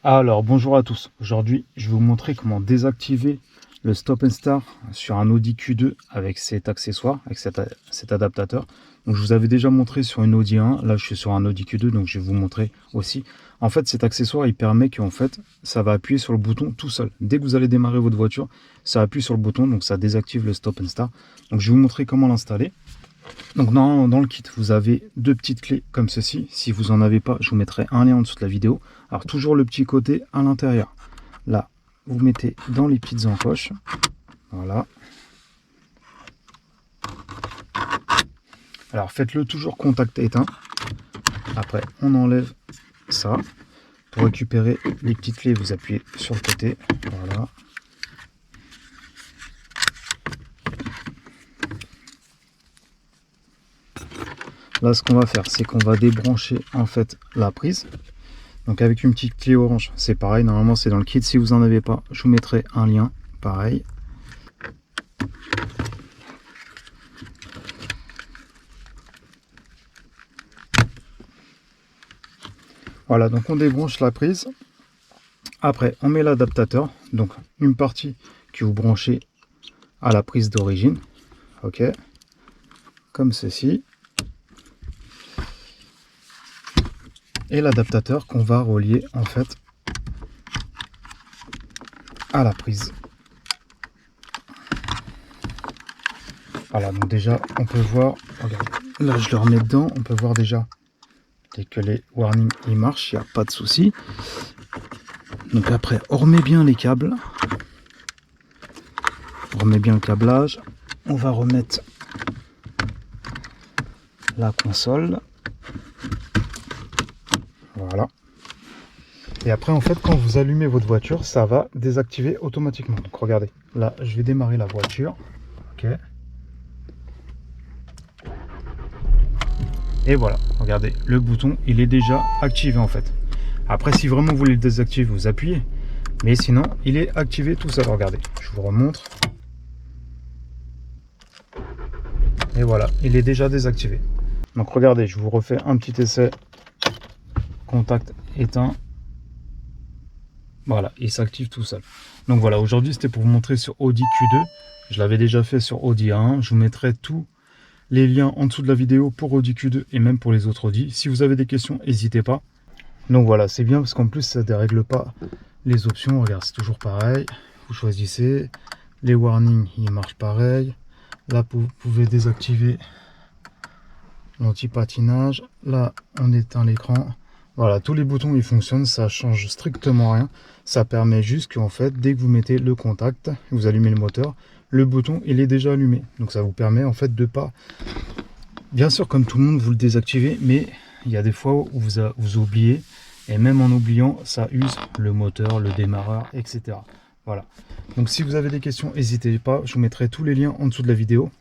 Alors bonjour à tous, aujourd'hui je vais vous montrer comment désactiver le Stop and Start sur un Audi Q2 avec cet accessoire, avec cet adaptateur. Donc je vous avais déjà montré sur une Audi 1, là je suis sur un Audi Q2 donc je vais vous montrer aussi. En fait cet accessoire il permet qu'en fait ça va appuyer sur le bouton tout seul. Dès que vous allez démarrer votre voiture, ça appuie sur le bouton donc ça désactive le Stop and Start. Donc je vais vous montrer comment l'installer. Donc dans le kit, vous avez deux petites clés comme ceci. Si vous n'en avez pas, je vous mettrai un lien en dessous de la vidéo. Alors toujours le petit côté à l'intérieur. Là, vous mettez dans les petites encoches. Voilà. Alors faites-le toujours contact éteint. Après, on enlève ça. Pour récupérer les petites clés, vous appuyez sur le côté. Voilà. Là, ce qu'on va faire, c'est qu'on va débrancher en fait la prise. Donc avec une petite clé orange, c'est pareil. Normalement, c'est dans le kit. Si vous n'en avez pas, je vous mettrai un lien. Pareil. Voilà, donc on débranche la prise. Après, on met l'adaptateur. Donc une partie que vous branchez à la prise d'origine. Ok. Comme ceci. Et l'adaptateur qu'on va relier en fait à la prise. Voilà, donc déjà on peut voir, regardez, là je le remets dedans, on peut voir déjà dès que les warnings ils marchent, il n'y a pas de souci. Donc après on remet bien les câbles, on remet bien le câblage, on va remettre la console. Voilà. Et après, en fait, quand vous allumez votre voiture, ça va désactiver automatiquement. Donc, regardez. Là, je vais démarrer la voiture. Ok. Et voilà. Regardez. Le bouton, il est déjà activé, en fait. Après, si vraiment vous voulez le désactiver, vous appuyez. Mais sinon, il est activé tout seul. Regardez. Je vous remontre. Et voilà. Il est déjà désactivé. Donc, regardez. Je vous refais un petit essai. Contact éteint. Voilà, il s'active tout seul. Donc voilà, aujourd'hui c'était pour vous montrer sur Audi Q2. Je l'avais déjà fait sur Audi A1. Je vous mettrai tous les liens en dessous de la vidéo pour Audi Q2 et même pour les autres Audi. Si vous avez des questions, n'hésitez pas. Donc voilà, c'est bien parce qu'en plus ça ne dérègle pas les options. Regarde, c'est toujours pareil. Vous choisissez. Les warnings, ils marchent pareil. Là, vous pouvez désactiver l'anti-patinage. Là, on éteint l'écran. Voilà, tous les boutons ils fonctionnent, ça change strictement rien. Ça permet juste qu'en fait, dès que vous mettez le contact, vous allumez le moteur, le bouton il est déjà allumé. Donc ça vous permet en fait de pas... Bien sûr, comme tout le monde, vous le désactivez, mais il y a des fois où vous oubliez. Et même en oubliant, ça use le moteur, le démarreur, etc. Voilà. Donc si vous avez des questions, n'hésitez pas. Je vous mettrai tous les liens en dessous de la vidéo.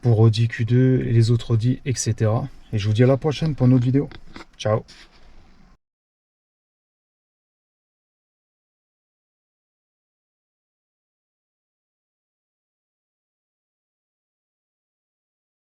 Pour Audi Q2 et les autres Audi, etc. Et je vous dis à la prochaine pour une autre vidéo. Ciao.